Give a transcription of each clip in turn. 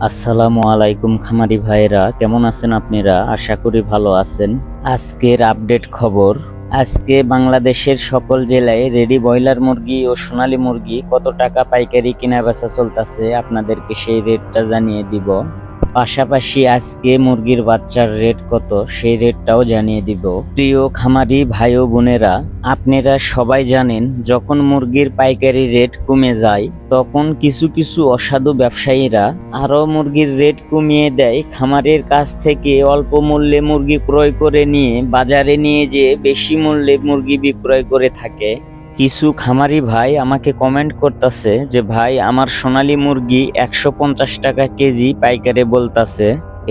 আসসালামু আলাইকুম খামারি ভাইরা, কেমন আছেন আপনারা? আশা করি ভালো আছেন। আজকের আপডেট খবর। আজকে বাংলাদেশের সকল জেলায় রেডি ব্রয়লার মুরগি ও সোনালী মুরগি কত টাকা পাইকারি কেনা বেচা চলতেছে আপনাদেরকে সেই রেটটা জানিয়ে দিব। পাশাপাশি আজকে মুরগির বাচ্চার রেট কত সেই রেটটাও জানিয়ে দিব। প্রিয় খামারি ভাই ও বোনেরা, আপনারা সবাই জানেন যখন মুরগির পাইকারি রেট কমে যায় তখন কিছু কিছু অসাধু ব্যবসায়ীরা আরো মুরগির রেট কমিয়ে দেয়। খামারের কাছ থেকে অল্প মূল্যে মুরগি ক্রয় করে নিয়ে বাজারে নিয়ে যেয়ে বেশি মূল্যে মুরগি বিক্রয় করে থাকে। কিছু খামারি ভাই আমাকে কমেন্ট করতেছে যে ভাই, আমার সোনালী মুরগি 150 টাকা কেজি পাইকারে বলতাছে।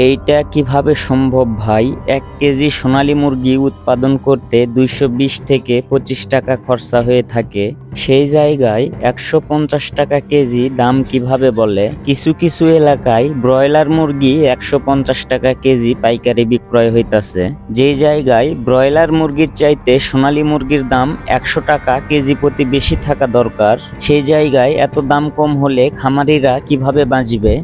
এইটা কিভাবে সম্ভব ভাই? 1 কেজি সোনালী মুরগি উৎপাদন করতে 220 থেকে 25 টাকা খরচা হয়ে থাকে, সেই জায়গায় 150 টাকা কেজি দাম কিভাবে বলে? কিছু কিছু এলাকায় ব্রয়লার মুরগি 150 টাকা কেজি পাইকারি বিক্রয় হইতাছে, যেই জায়গায় ব্রয়লার মুরগির চাইতে সোনালী মুরগির দাম 100 টাকা কেজি প্রতি বেশি থাকা দরকার। সেই জায়গায় এত দাম কম হলে খামারিরা কিভাবে বাঁচবে?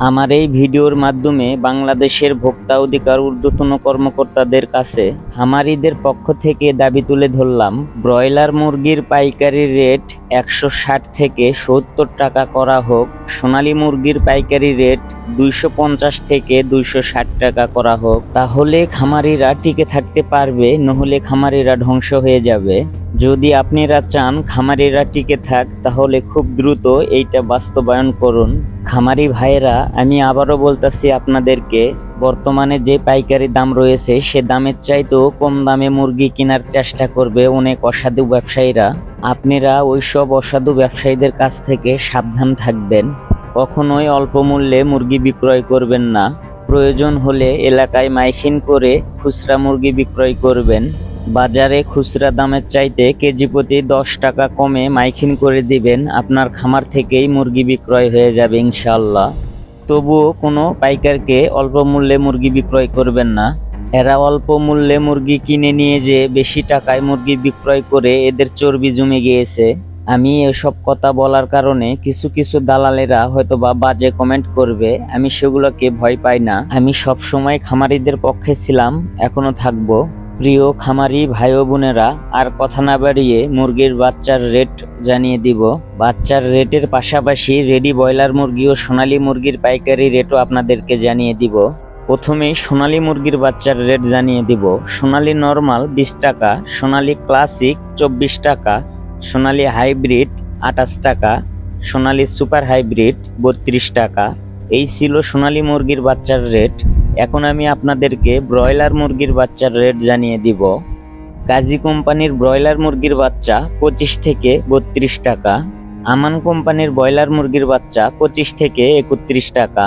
আমার এই ভিডিওর মাধ্যমে বাংলাদেশের ভোক্তা অধিকার ঊর্ধ্বতন কর্মকর্তাদের কাছে খামারিদের পক্ষ থেকে দাবি তুলে ধরলাম, ব্রয়লার মুরগির পাইকারি রেট 160 থেকে 70 টাকা করা হোক, সোনালী মুরগির পাইকারি রেট 250 থেকে 260 টাকা করা হোক। তাহলে খামারিরা টিকে থাকতে পারবে, নহলে খামারিরা ধ্বংস হয়ে যাবে। যদি আপনারা চান খামারিরা টিকে থাক, তাহলে খুব দ্রুত এইটা বাস্তবায়ন করুন। খামারি ভাইয়েরা, আমি আবারও বলতেছি আপনাদেরকে, বর্তমানে যে পাইকারি দাম রয়েছে সে দামের চাইতেও কম দামে মুরগি কেনার চেষ্টা করবে অনেক অসাধু ব্যবসায়ীরা। আপনারা ওইসব অসাধু ব্যবসায়ীদের কাছ থেকে সাবধান থাকবেন। কখনোই অল্প মূল্যে মুরগি বিক্রয় করবেন না। প্রয়োজন হলে এলাকায় মাইকিং করে খুচরা মুরগি বিক্রয় করবেন। বাজারে খুচরা দামের চাইতে কেজি প্রতি 10 টাকা কমে মাইকিং করে দিবেন, আপনার খামার থেকেই মুরগি বিক্রয় হয়ে যাবে ইনশাআল্লাহ। তবুও কোনো পাইকারকে অল্প মূল্যে মুরগি বিক্রয় করবেন না। এরা অল্প মূল্যে মুরগি কিনে নিয়ে যে বেশি টাকায় মুরগি বিক্রয় করে এদের চর্বি জমে গিয়েছে। আমি এসব কথা বলার কারণে কিছু কিছু দালালেরা হয়তোবা বাজে কমেন্ট করবে, আমি সেগুলোকে ভয় পাই না। আমি সব সময় খামারিদের পক্ষে ছিলাম, এখনো থাকবো। প্রিয় খামারি ভাই ও বোনেরা, আর কথা না বাড়িয়ে মুরগির বাচ্চার রেট জানিয়ে দিব। বাচ্চার রেটের পাশাপাশি রেডি ব্রয়লার মুরগি ও সোনালী মুরগির পাইকারি রেটও আপনাদেরকে জানিয়ে দিব। প্রথমে সোনালী মুরগির বাচ্চার রেট জানিয়ে দিব। সোনালী নরমাল 20 টাকা, সোনালী ক্লাসিক 24 টাকা, সোনালী হাইব্রিড 28 টাকা, সোনালী সুপার হাইব্রিড 32 টাকা। এই ছিল সোনালী মুরগির বাচ্চার রেট। এখন আমি আপনাদেরকে ব্রয়লার মুরগির বাচ্চার রেট জানিয়ে দিব। কাজী কোম্পানির ব্রয়লার মুরগির বাচ্চা 25 থেকে 32 টাকা, আমান কোম্পানির ব্রয়লার মুরগির বাচ্চা 25 থেকে 31 টাকা,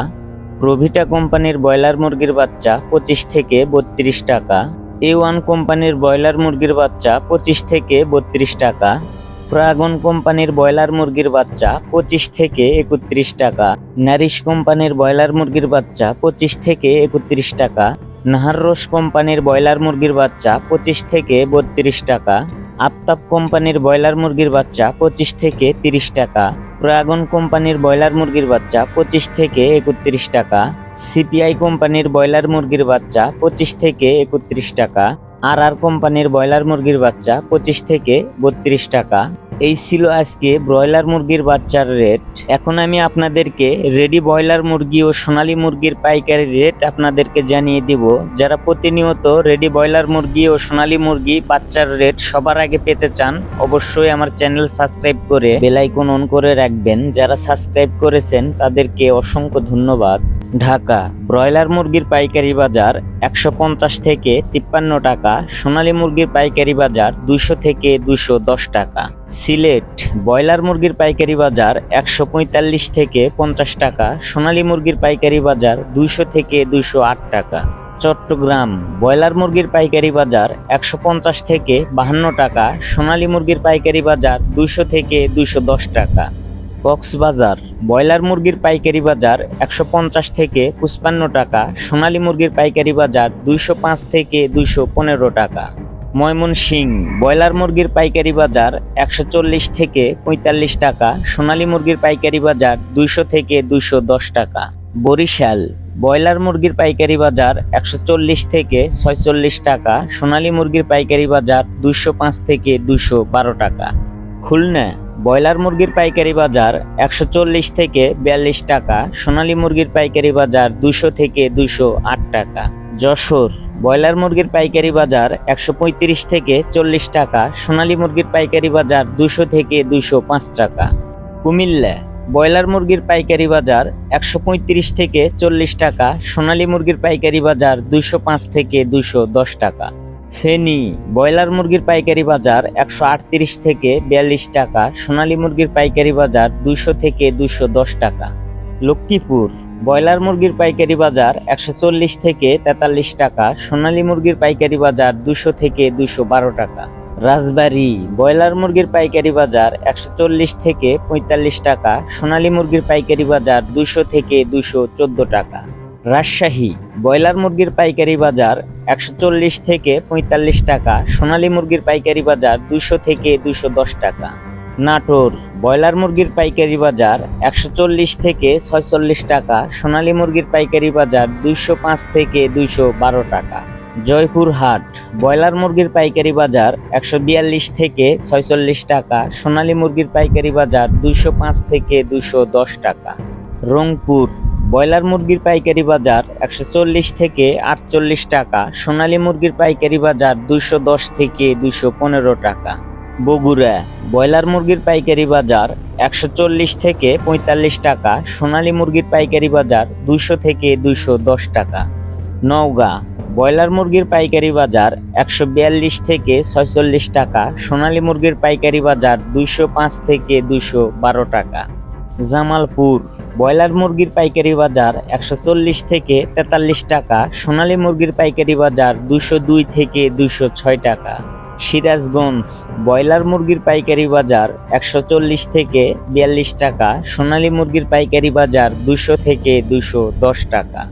প্রভিটা কোম্পানির ব্রয়লার মুরগির বাচ্চা 25 থেকে 32 টাকা, A1 কোম্পানির ব্রয়লার মুরগির বাচ্চা 25 থেকে 32 টাকা, প্রাগন কোম্পানির ব্রয়লার মুরগির বাচ্চা 25 থেকে 31 টাকা, নারিশ কোম্পানির ব্রয়লার মুরগির বাচ্চা 25 থেকে 31 টাকা, নাহাররোশ কোম্পানির ব্রয়লার মুরগির বাচ্চা 25 থেকে 32 টাকা, আফতাব কোম্পানির ব্রয়লার মুরগির বাচ্চা 25 থেকে 30 টাকা, প্রাগন কোম্পানির ব্রয়লার মুরগির বাচ্চা 25 থেকে 31 টাকা, সিপিআই কোম্পানির ব্রয়লার মুরগির বাচ্চা 25 থেকে 31 টাকা, আর কোম্পানির ব্রয়লার মুরগির বাচ্চা 25 থেকে 32 টাকা। এই ছিল আজকে ব্রয়লার মুরগির বাচ্চার রেট। এখন আমি আপনাদেরকে রেডি ব্রয়লার মুরগি ও সোনালী মুরগির পাইকারি রেট আপনাদেরকে জানিয়ে দিব। যারা প্রতিনিয়ত রেডি ব্রয়লার মুরগি ও সোনালী মুরগি বাচ্চার রেট সবার আগে পেতে চান, অবশ্যই আমার চ্যানেল সাবস্ক্রাইব করে বেল আইকন অন করে রাখবেন। যারা সাবস্ক্রাইব করেছেন তাদেরকে অসংখ্য ধন্যবাদ। ঢাকা ব্রয়লার মুরগির পাইকারি বাজার 150 থেকে 53 টাকা, সোনালী মুরগির পাইকারি বাজার 200 থেকে 210 টাকা। সিলেট ব্রয়লার মুরগির পাইকারি বাজার 145 থেকে 50 টাকা, সোনালী মুরগির পাইকারি বাজার 200 থেকে 208 টাকা। চট্টগ্রাম ব্রয়লার মুরগির পাইকারি বাজার 150 থেকে 52 টাকা, সোনালী মুরগির পাইকারি বাজার 200 থেকে 210 টাকা। কক্সবাজার ব্রয়লার মুরগির পাইকারি বাজার 150 থেকে 55 টাকা, সোনালী মুরগির পাইকারি বাজার 205 থেকে 215 টাকা। ময়মনসিংহ ব্রয়লার মুরগির পাইকারি বাজার 140 থেকে 45 টাকা, সোনালী মুরগির পাইকারি বাজার 200 থেকে 210 টাকা। বরিশাল ব্রয়লার মুরগির পাইকারি বাজার 140 থেকে 46 টাকা, সোনালী মুরগির পাইকারি বাজার 205 থেকে 212 টাকা। খুলনা ব্রয়লার মুরগির পাইকারি বাজার 140 থেকে 42 টাকা, সোনালী মুরগির পাইকারি বাজার 200 থেকে 208 টাকা। যশোর ব্রয়লার মুরগির পাইকারি বাজার 135 থেকে 40 টাকা, সোনালী মুরগির পাইকারি বাজার 200 থেকে 205 টাকা। কুমিল্লা ব্রয়লার মুরগির পাইকারি বাজার 135 থেকে 40 টাকা, সোনালী মুরগির পাইকারি বাজার 205 থেকে 210 টাকা। ফেনী ব্রয়লার মুরগির পাইকারি বাজার 138 থেকে 42 টাকা, সোনালী মুরগির পাইকারি বাজার 200 থেকে 210 টাকা। লক্ষ্মীপুর ব্রয়লার মুরগির পাইকারি বাজার 140 থেকে 43 টাকা, সোনালী মুরগির পাইকারি বাজার 200 থেকে 212 টাকা। রাজবাড়ী ব্রয়লার মুরগির পাইকারি বাজার 140 থেকে 45 টাকা, সোনালী মুরগির পাইকারি বাজার 200 থেকে 214 টাকা। রাজশাহী ব্রয়লার মুরগির পাইকারি বাজার 140 থেকে 45 টাকা, সোনালী মুরগির পাইকারি বাজার 200 থেকে 210 টাকা। নাটোর ব্রয়লার মুরগির পাইকারি বাজার 140 থেকে 46 টাকা, সোনালী মুরগির পাইকারি বাজার 205 থেকে 212 টাকা। জয়পুরহাট ব্রয়লার মুরগির পাইকারি বাজার 142 থেকে 46 টাকা, সোনালী মুরগির পাইকারি বাজার 205 থেকে 210 টাকা। রংপুর ব্রয়লার মুরগির পাইকারি বাজার 140 থেকে 48 টাকা, সোনালী মুরগির পাইকারি বাজার 210 থেকে 215 টাকা। বগুড়া ব্রয়লার মুরগির পাইকারি বাজার 140 থেকে 45 টাকা, সোনালী মুরগির পাইকারি বাজার 200 থেকে 210 টাকা। নওগাঁ ব্রয়লার মুরগির পাইকারি বাজার 142 থেকে 46 টাকা, সোনালী মুরগির পাইকারি বাজার 205 থেকে 212 টাকা। জামালপুর ব্রয়লার মুরগির পাইকারি বাজার 140 থেকে 43 টাকা, সোনালী মুরগির পাইকারি বাজার 202 থেকে 206 টাকা। সিরাজগঞ্জ ব্রয়লার মুরগির পাইকারি বাজার 140 থেকে 42 টাকা, সোনালী মুরগির পাইকারি বাজার 200 থেকে 210 টাকা।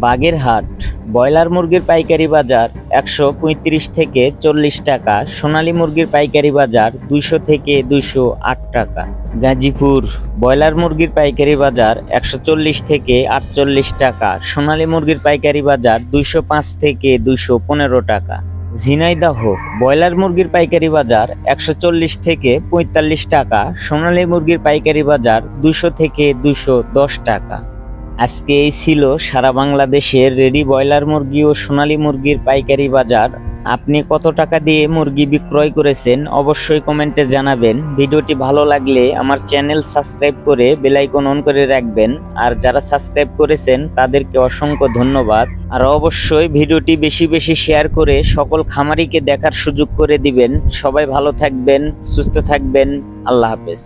বাগেরহাট ব্রয়লার মুরগির পাইকারি বাজার 135 থেকে 40 টাকা, সোনালী মুরগির পাইকারি বাজার 200 থেকে 208 টাকা। গাজীপুর ব্রয়লার মুরগির পাইকারি বাজার 140 থেকে 48 টাকা, সোনালী মুরগির পাইকারি বাজার 205 থেকে 215 টাকা। ঝিনাইদহ ব্রয়লার মুরগির পাইকারি বাজার 140 থেকে 45 টাকা, সোনালী মুরগির পাইকারি বাজার 200 থেকে 210 টাকা। আজকে এই ছিল সারা বাংলাদেশের রেডি ব্রয়লার মুরগি ও সোনালী মুরগির পাইকারি বাজার। আপনি কত টাকা দিয়ে মুরগি বিক্রয় করেছেন অবশ্যই কমেন্টে জানাবেন। ভিডিওটি ভালো লাগলে আমার চ্যানেল সাবস্ক্রাইব করে বেল আইকন অন করে রাখবেন। আর যারা সাবস্ক্রাইব করেছেন তাদেরকে অসংখ্য ধন্যবাদ। আর অবশ্যই ভিডিওটি বেশি বেশি শেয়ার করে সকল খামারিকে দেখার সুযোগ করে দিবেন। সবাই ভালো থাকবেন, সুস্থ থাকবেন। আল্লাহ হাফেজ।